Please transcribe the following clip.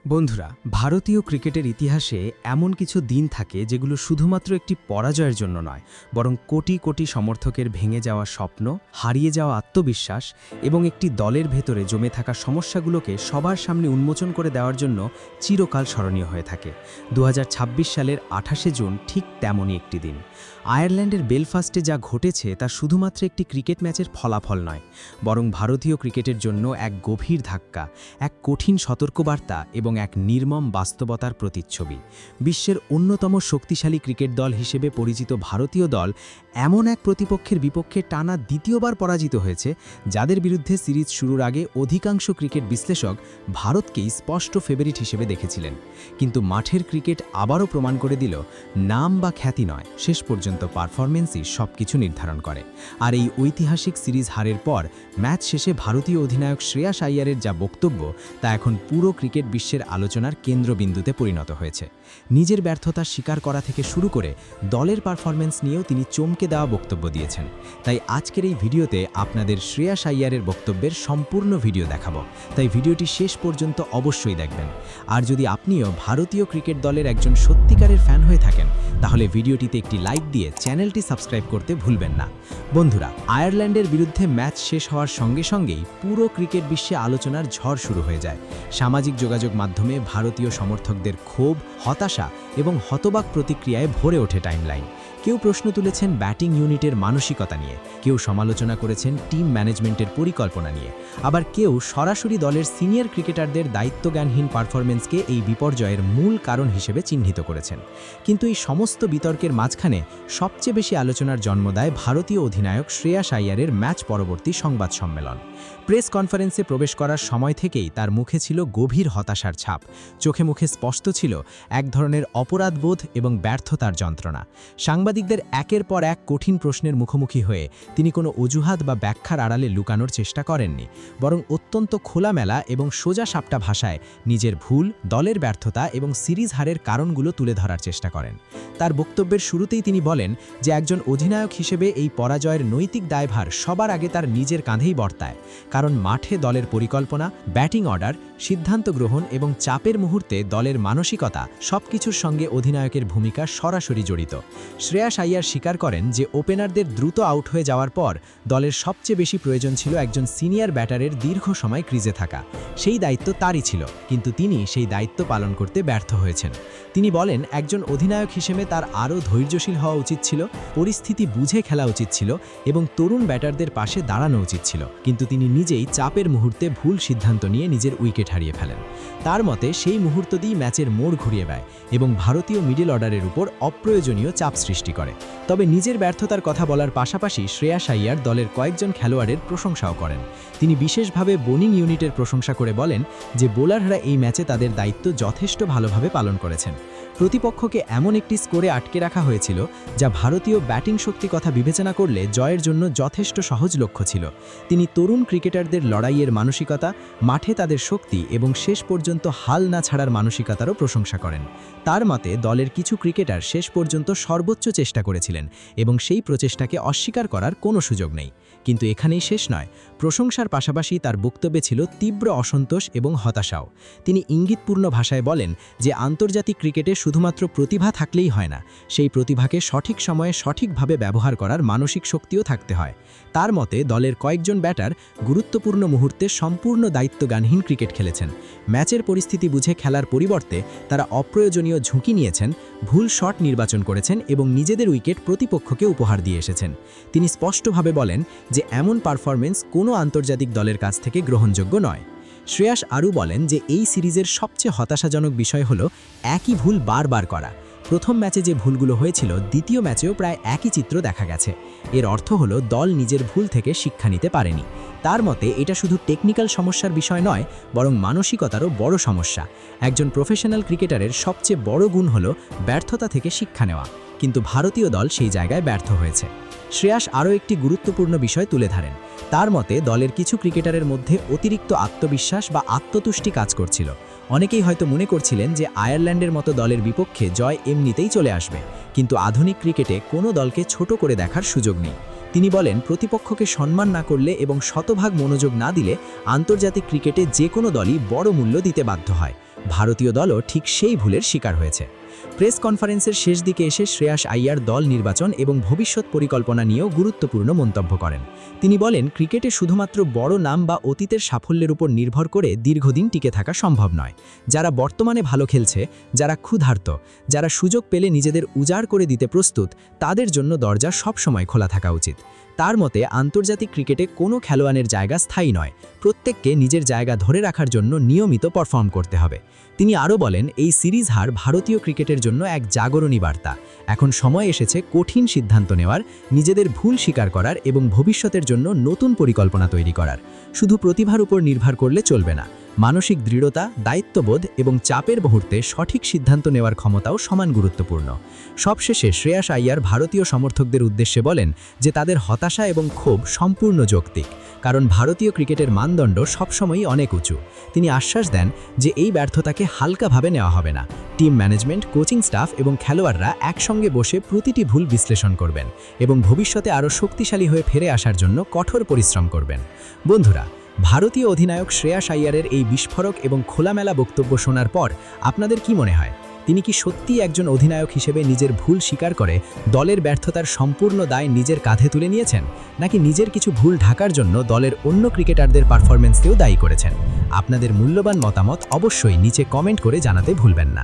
বন্ধুরা, ভারতীয় ক্রিকেটের ইতিহাসে এমন কিছু দিন থাকে যেগুলো শুধুমাত্র একটি পরাজয়ের জন্য নয়, বরং কোটি কোটি সমর্থকের ভেঙে যাওয়া স্বপ্ন, হারিয়ে যাওয়া আত্মবিশ্বাস এবং একটি দলের ভেতরে জমে থাকা সমস্যাগুলোকে সবার সামনে উন্মোচন করে দেওয়ার জন্য চিরকাল স্মরণীয় হয়ে থাকে। 2026 সালের 28শে জুন ঠিক তেমনই একটি দিন। আয়ারল্যান্ডের বেলফাস্টে যা ঘটেছে তা শুধুমাত্র একটি ক্রিকেট ম্যাচের ফলাফল নয়, বরং ভারতীয় ক্রিকেটের জন্য এক গভীর ধাক্কা, এক কঠিন সতর্কবার্তা এবং এক নির্মম বাস্তবতার প্রতিচ্ছবি। বিশ্বের অন্যতম শক্তিশালী ক্রিকেট দল হিসেবে পরিচিত ভারতীয় দল এমন এক প্রতিপক্ষের বিপক্ষে টানা দ্বিতীয়বার পরাজিত হয়েছে, যাদের বিরুদ্ধে সিরিজ শুরুর আগে অধিকাংশ ক্রিকেট বিশ্লেষক ভারতকেই স্পষ্ট ফেভারিট হিসেবে দেখেছিলেন। কিন্তু মাঠের ক্রিকেট আবারও প্রমাণ করে দিল, নাম বা খ্যাতি নয়, শেষ পর্যন্ত পারফরমেন্সই সবকিছু নির্ধারণ করে। আর এই ঐতিহাসিক সিরিজ হারের পর ম্যাচ শেষে ভারতীয় অধিনায়ক শ্রেয়াস আইয়ারের যা বক্তব্য, তা এখন পুরো ক্রিকেট বিশ্বের আলোচনার কেন্দ্রবিন্দুতে পরিণত হয়েছে। নিজের ব্যর্থতা স্বীকার করা থেকে শুরু করে দলের পারফরমেন্স নিয়েও তিনি চমকে দেওয়া বক্তব্য দিয়েছেন। তাই আজকের এই ভিডিওতে আপনাদের শ্রেয়াস আইয়ারের বক্তব্যের সম্পূর্ণ ভিডিও দেখাবো, তাই ভিডিওটি শেষ পর্যন্ত অবশ্যই দেখবেন। আর যদি আপনিও ভারতীয় ক্রিকেট দলের একজন সত্যিকারের ফ্যান হয়ে থাকেন, তাহলে ভিডিওটিতে একটি লাইক দিয়ে চ্যানেলটি সাবস্ক্রাইব করতে ভুলবেন না। বন্ধুরা, আয়ারল্যান্ডের বিরুদ্ধে ম্যাচ শেষ হওয়ার সঙ্গে সঙ্গেই পুরো ক্রিকেট বিশ্বে আলোচনার ঝড় শুরু হয়ে যায়। সামাজিক যোগাযোগ মাধ্যমে ভারতীয় সমর্থকদের ক্ষোভ, হতাশা এবং হতবাক প্রতিক্রিয়ায় ভরে ওঠে টাইমলাইন। কেউ প্রশ্ন তুলেছেন ব্যাটিং ইউনিটের মানসিকতা নিয়ে, কেউ সমালোচনা করেছেন টিম ম্যানেজমেন্টের পরিকল্পনা নিয়ে, আবার কেউ সরাসরি দলের সিনিয়র ক্রিকেটারদের দায়িত্বজ্ঞানহীন পারফরমেন্সকে এই বিপর্যয়ের মূল কারণ হিসেবে চিহ্নিত করেছেন। কিন্তু এই সমস্ত বিতর্কের মাঝখানে সবচেয়ে বেশি আলোচনার জন্ম দেয় ভারতীয় অধিনায়ক শ্রেয়াস আইয়ারের ম্যাচ পরবর্তী সংবাদ সম্মেলন। প্রেস কনফারেন্সে প্রবেশ করার সময় থেকেই তার মুখে ছিল গভীর হতাশার ছাপ, চোখে মুখে স্পষ্ট ছিল এক ধরনের অপরাধবোধ এবং ব্যর্থতার যন্ত্রণা। সাংবাদিকদের একের পর এক কঠিন প্রশ্নের মুখোমুখি হয়ে তিনি কোনো অজুহাত বা ব্যাখ্যার আড়ালে লুকানোর চেষ্টা করেননি, বরং অত্যন্ত খোলামেলা এবং সোজা সাপটা ভাষায় নিজের ভুল, দলের ব্যর্থতা এবং সিরিজ হারের কারণগুলো তুলে ধরার চেষ্টা করেন। তার বক্তব্যের শুরুতেই তিনি বলেন যে একজন অধিনায়ক হিসেবে এই পরাজয়ের নৈতিক দায়ভার সবার আগে তার নিজের কাঁধেই বর্তায়, কারণ মাঠে দলের পরিকল্পনা, ব্যাটিং অর্ডার, সিদ্ধান্ত গ্রহণ এবং চাপের মুহূর্তে দলের মানসিকতা সবকিছুর সঙ্গে অধিনায়কের ভূমিকা সরাসরি জড়িত। শ্রেয়াস আইয়ার স্বীকার করেন যে ওপেনারদের দ্রুত আউট হয়ে যাওয়ার পর দলের সবচেয়ে বেশি প্রয়োজন ছিল একজন সিনিয়র ব্যাটারের দীর্ঘ সময় ক্রিজে থাকা। সেই দায়িত্ব তারই ছিল, কিন্তু তিনি সেই দায়িত্ব পালন করতে ব্যর্থ হয়েছেন। তিনি বলেন একজন অধিনায়ক হিসেবে তার আরও ধৈর্যশীল হওয়া উচিত ছিল, পরিস্থিতি বুঝে খেলা উচিত ছিল এবং তরুণ ব্যাটারদের পাশে দাঁড়ানো উচিত ছিল, কিন্তু তিনি নিজেই চাপের মুহূর্তে ভুল সিদ্ধান্ত নিয়ে নিজের উইকেট হারিয়ে ফেলেন। তার মতে সেই মুহূর্ত দিয়েই ম্যাচের মোড় ঘুরিয়ে দেয় এবং ভারতীয় মিডল অর্ডারের উপর অপ্রয়োজনীয় চাপ সৃষ্টি করে। তবে নিজের ব্যর্থতার কথা বলার পাশাপাশি শ্রেয়াস আইয়ার দলের কয়েকজন খেলোয়াড়ের প্রশংসাও করেন। তিনি বিশেষভাবে বোলিং ইউনিটের প্রশংসা করে বলেন যে বোলাররা এই ম্যাচে তাদের দায়িত্ব যথেষ্ট ভালোভাবে পালন করেছেন। প্রতিপক্ষকে এমন একটি স্কোরে আটকে রাখা হয়েছিল যা ভারতীয় ব্যাটিং শক্তি কথা বিবেচনা করলে জয়ের জন্য যথেষ্ট সহজ লক্ষ্য ছিল। তিনি তরুণ ক্রিকেটারদের লড়াইয়ের মানসিকতা, মাঠে তাদের শক্তি এবং শেষ পর্যন্ত হাল না ছাড়ার মানসিকতারও প্রশংসা করেন। তার মতে দলের কিছু ক্রিকেটার শেষ পর্যন্ত সর্বোচ্চ চেষ্টা করেছিলেন এবং সেই প্রচেষ্টাকে অস্বীকার করার কোনো সুযোগ নেই। কিন্তু এখানেই শেষ নয়, প্রশংসার পাশাপাশি তার বক্তব্যে ছিল তীব্র অসন্তোষ এবং হতাশাও। তিনি ইঙ্গিতপূর্ণ ভাষায় বলেন যে আন্তর্জাতিক ক্রিকেটে শুধুমাত্র প্রতিভা থাকলেই হয় না, সেই প্রতিভাকে সঠিক সময়ে সঠিকভাবে ব্যবহার করার মানসিক শক্তিও থাকতে হয়। তার মতে দলের কয়েকজন ব্যাটার গুরুত্বপূর্ণ মুহূর্তে সম্পূর্ণ দায়িত্বজ্ঞানহীন ক্রিকেট খেলেছেন। ম্যাচের পরিস্থিতি বুঝে খেলার পরিবর্তে তারা অপ্রয়োজনীয় ঝুঁকি নিয়েছেন, ভুল শট নির্বাচন করেছেন এবং নিজেদের উইকেট প্রতিপক্ষকে উপহার দিয়ে এসেছেন। তিনি স্পষ্টভাবে বলেন যে এমন পারফরমেন্স কোনো আন্তর্জাতিক দলের কাছ থেকে গ্রহণযোগ্য নয়। শ্রেয়াস আরও বলেন যে এই সিরিজের সবচেয়ে হতাশাজনক বিষয় হল একই ভুল বারবার করা। প্রথম ম্যাচে যে ভুলগুলো হয়েছিল, দ্বিতীয় ম্যাচেও প্রায় একই চিত্র দেখা গেছে। এর অর্থ হলো দল নিজের ভুল থেকে শিক্ষা নিতে পারেনি। তার মতে এটা শুধু টেকনিক্যাল সমস্যার বিষয় নয়, বরং মানসিকতারও বড় সমস্যা। একজন প্রফেশনাল ক্রিকেটারের সবচেয়ে বড় গুণ হলো ব্যর্থতা থেকে শিক্ষা নেওয়া, কিন্তু ভারতীয় দল সেই জায়গায় ব্যর্থ হয়েছে। শ্রেয়াস আরও একটি গুরুত্বপূর্ণ বিষয় তুলে ধরেন। তার মতে দলের কিছু ক্রিকেটারের মধ্যে অতিরিক্ত আত্মবিশ্বাস বা আত্মতুষ্টি কাজ করছিল। অনেকেই হয়তো মনে করছিলেন যে আয়ারল্যান্ডের মতো দলের বিপক্ষে জয় এমনিতেই চলে আসবে, কিন্তু আধুনিক ক্রিকেটে কোনো দলকে ছোট করে দেখার সুযোগ নেই। তিনি বলেন প্রতিপক্ষকে সম্মান না করলে এবং শতভাগ মনোযোগ না দিলে আন্তর্জাতিক ক্রিকেটে যে কোনো দলই বড় মূল্য দিতে বাধ্য হয়। ভারতীয় দলও ঠিক সেই ভুলের শিকার হয়েছে। প্রেস কনফারেন্সের শেষ দিকে এসে শ্রেয়াস আইয়ার দল নির্বাচন এবং ভবিষ্যৎ পরিকল্পনা নিয়েও গুরুত্বপূর্ণ মন্তব্য করেন। তিনি বলেন, ক্রিকেটে শুধুমাত্র বড় নাম বা অতীতের সাফল্যের উপর নির্ভর করে দীর্ঘদিন টিকে থাকা সম্ভব নয়। যারা বর্তমানে ভালো খেলছে, যারা ক্ষুধার্ত, যারা সুযোগ পেলে নিজেদের উজাড় করে দিতে প্রস্তুত, তাদের জন্য দরজা সবসময় খোলা থাকা উচিত। তার মতে আন্তর্জাতিক ক্রিকেটে কোনো খেলোয়াড়ের জায়গা স্থায়ী নয়, প্রত্যেককে নিজের জায়গা ধরে রাখার জন্য নিয়মিত পারফর্ম করতে হবে। তিনি আরও বলেন, এই সিরিজ হার ভারতীয় ক্রিকেটের জন্য এক জাগরণী বার্তা। এখন সময় এসেছে কঠিন সিদ্ধান্ত নেওয়ার, নিজেদের ভুল স্বীকার করার এবং ভবিষ্যতের জন্য নতুন পরিকল্পনা তৈরি করার। শুধু প্রতিভার উপর নির্ভর করলে চলবে না, মানসিক দৃঢ়তা, দায়িত্ববোধ এবং চাপের মুহূর্তে সঠিক সিদ্ধান্ত নেওয়ার ক্ষমতাও সমান গুরুত্বপূর্ণ। সবশেষে শ্রেয়াস আইয়ার ভারতীয় সমর্থকদের উদ্দেশ্যে বলেন যে তাদের হতাশা এবং ক্ষোভ সম্পূর্ণ যৌক্তিক, কারণ ভারতীয় ক্রিকেটের মানদণ্ড সবসময়ই অনেক উঁচু। তিনি আশ্বাস দেন যে এই ব্যর্থতাকে হালকাভাবে নেওয়া হবে না। টিম ম্যানেজমেন্ট, কোচিং স্টাফ এবং খেলোয়াড়রা একসঙ্গে বসে প্রতিটি ভুল বিশ্লেষণ করবেন এবং ভবিষ্যতে আরও শক্তিশালী হয়ে ফিরে আসার জন্য কঠোর পরিশ্রম করবেন। বন্ধুরা, ভারতীয় অধিনায়ক শ্রেয়াস আইয়ারের এই বিস্ফোরক এবং খোলামেলা বক্তব্য শোনার পর আপনাদের কি মনে হয়? তিনি কি সত্যিই একজন অধিনায়ক হিসেবে নিজের ভুল স্বীকার করে দলের ব্যর্থতার সম্পূর্ণ দায় নিজের কাঁধে তুলে নিয়েছেন, নাকি নিজের কিছু ভুল ঢাকার জন্য দলের অন্য ক্রিকেটারদের পারফরম্যান্সকেও দায়ী করেছেন? আপনাদের মূল্যবান মতামত অবশ্যই নিচে কমেন্ট করে জানাতে ভুলবেন না।